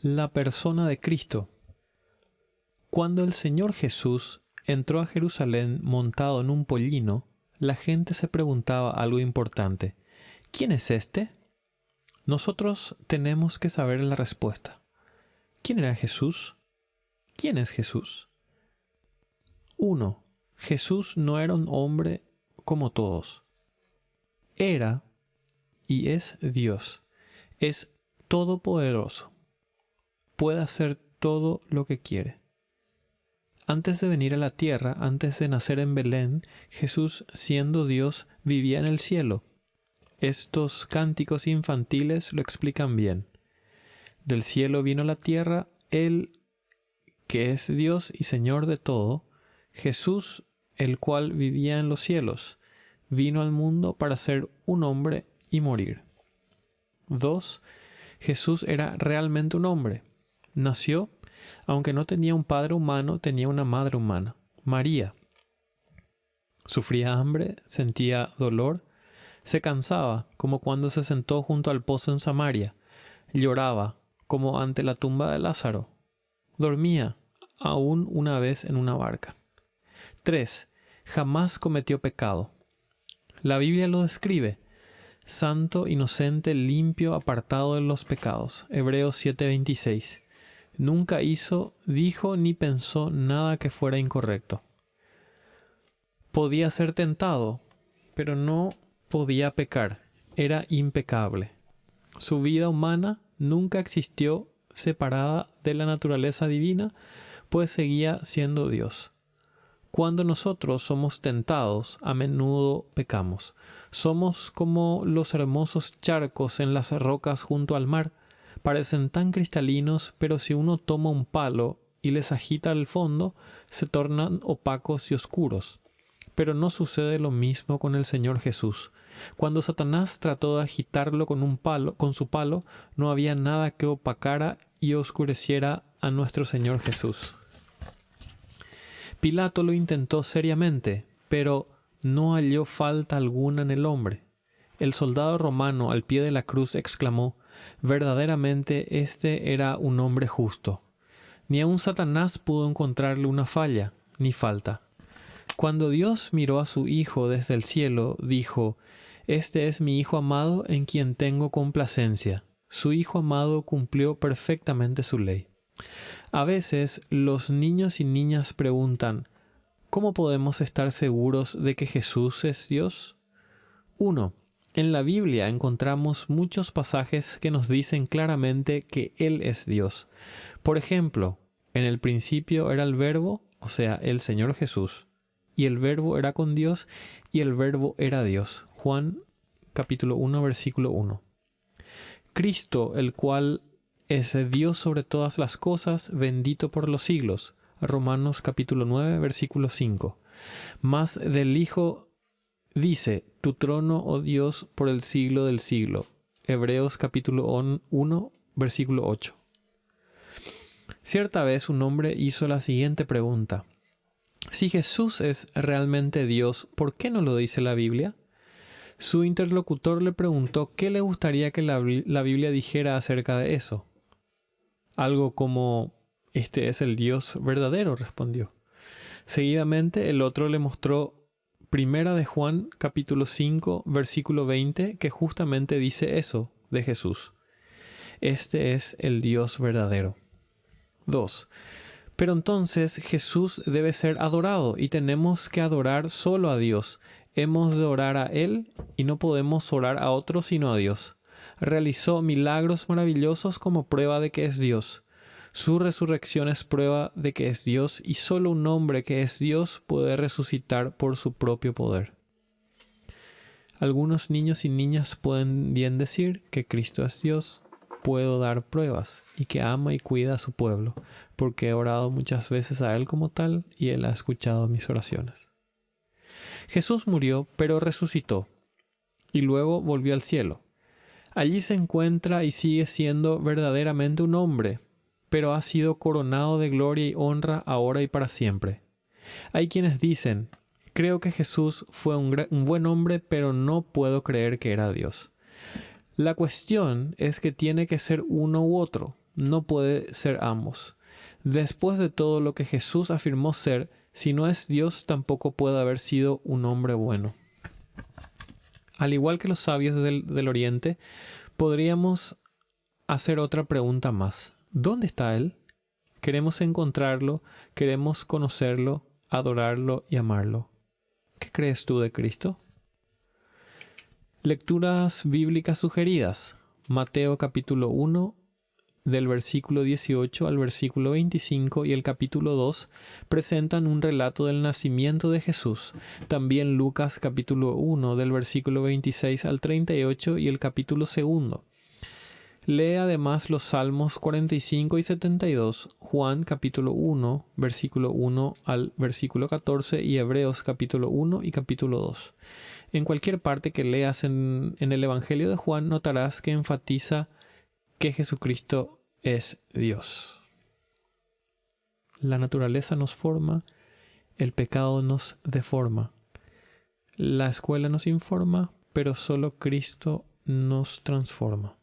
La persona de Cristo. Cuando el Señor Jesús entró a Jerusalén montado en un pollino, la gente se preguntaba algo importante. ¿Quién es este? Nosotros tenemos que saber la respuesta. ¿Quién era Jesús? ¿Quién es Jesús? 1. Jesús no era un hombre como todos. Era y es Dios. Es todopoderoso. Puede hacer todo lo que quiere. Antes de venir a la tierra, antes de nacer en Belén, Jesús, siendo Dios, vivía en el cielo. Estos cánticos infantiles lo explican bien. Del cielo vino a la tierra Él, que es Dios y Señor de todo, Jesús, el cual vivía en los cielos, vino al mundo para ser un hombre y morir. 2. Jesús era realmente un hombre. Nació, aunque no tenía un padre humano, tenía una madre humana, María. Sufría hambre, sentía dolor, se cansaba, como cuando se sentó junto al pozo en Samaria, lloraba, como ante la tumba de Lázaro, dormía, aún una vez en una barca. 3. Jamás cometió pecado. La Biblia lo describe: santo, inocente, limpio, apartado de los pecados. Hebreos 7:26. Nunca dijo ni pensó nada que fuera incorrecto. Podía ser tentado, pero no podía pecar. Era impecable. Su vida humana nunca existió separada de la naturaleza divina, pues seguía siendo Dios. Cuando nosotros somos tentados, a menudo pecamos. Somos como los hermosos charcos en las rocas junto al mar. Parecen tan cristalinos, pero si uno toma un palo y les agita al fondo, se tornan opacos y oscuros. Pero no sucede lo mismo con el Señor Jesús. Cuando Satanás trató de agitarlo con su palo, no había nada que opacara y oscureciera a nuestro Señor Jesús. Pilato lo intentó seriamente, pero no halló falta alguna en el hombre. El soldado romano al pie de la cruz exclamó: verdaderamente este era un hombre justo. Ni aun Satanás pudo encontrarle una falla, ni falta. Cuando Dios miró a su Hijo desde el cielo, dijo: este es mi Hijo amado en quien tengo complacencia. Su Hijo amado cumplió perfectamente su ley. A veces los niños y niñas preguntan: ¿cómo podemos estar seguros de que Jesús es Dios? 1. En la Biblia encontramos muchos pasajes que nos dicen claramente que Él es Dios. Por ejemplo, en el principio era el Verbo, o sea, el Señor Jesús, y el Verbo era con Dios, y el Verbo era Dios. Juan capítulo 1, versículo 1. Cristo, el cual es Dios sobre todas las cosas, bendito por los siglos. Romanos capítulo 9, versículo 5. Mas del Hijo dice: tu trono, oh Dios, por el siglo del siglo. Hebreos capítulo 1, versículo 8. Cierta vez un hombre hizo la siguiente pregunta: si Jesús es realmente Dios, ¿por qué no lo dice la Biblia? Su interlocutor le preguntó qué le gustaría que la Biblia dijera acerca de eso. Algo como: este es el Dios verdadero, respondió. Seguidamente el otro le mostró Primera de Juan capítulo 5 versículo 20, que justamente dice eso de Jesús. Este es el Dios verdadero. 2. Pero entonces Jesús debe ser adorado y tenemos que adorar solo a Dios. Hemos de orar a Él y no podemos orar a otro sino a Dios. Realizó milagros maravillosos como prueba de que es Dios. Su resurrección es prueba de que es Dios, y solo un hombre que es Dios puede resucitar por su propio poder. Algunos niños y niñas pueden bien decir que Cristo es Dios. Puedo dar pruebas y que ama y cuida a su pueblo, porque he orado muchas veces a Él como tal y Él ha escuchado mis oraciones. Jesús murió, pero resucitó, y luego volvió al cielo. Allí se encuentra y sigue siendo verdaderamente un hombre, pero ha sido coronado de gloria y honra ahora y para siempre. Hay quienes dicen: creo que Jesús fue un buen hombre, pero no puedo creer que era Dios. La cuestión es que tiene que ser uno u otro. No puede ser ambos. Después de todo lo que Jesús afirmó ser, si no es Dios, tampoco puede haber sido un hombre bueno. Al igual que los sabios del Oriente, podríamos hacer otra pregunta más. ¿Dónde está Él? Queremos encontrarlo, queremos conocerlo, adorarlo y amarlo. ¿Qué crees tú de Cristo? Lecturas bíblicas sugeridas. Mateo capítulo 1, del versículo 18 al versículo 25, y el capítulo 2 presentan un relato del nacimiento de Jesús. También Lucas capítulo 1, del versículo 26 al 38, y el capítulo 2. Lee además los Salmos 45 y 72, Juan capítulo 1, versículo 1 al versículo 14, y Hebreos capítulo 1 y capítulo 2. En cualquier parte que leas en el Evangelio de Juan, notarás que enfatiza que Jesucristo es Dios. La naturaleza nos forma, el pecado nos deforma. La escuela nos informa, pero solo Cristo nos transforma.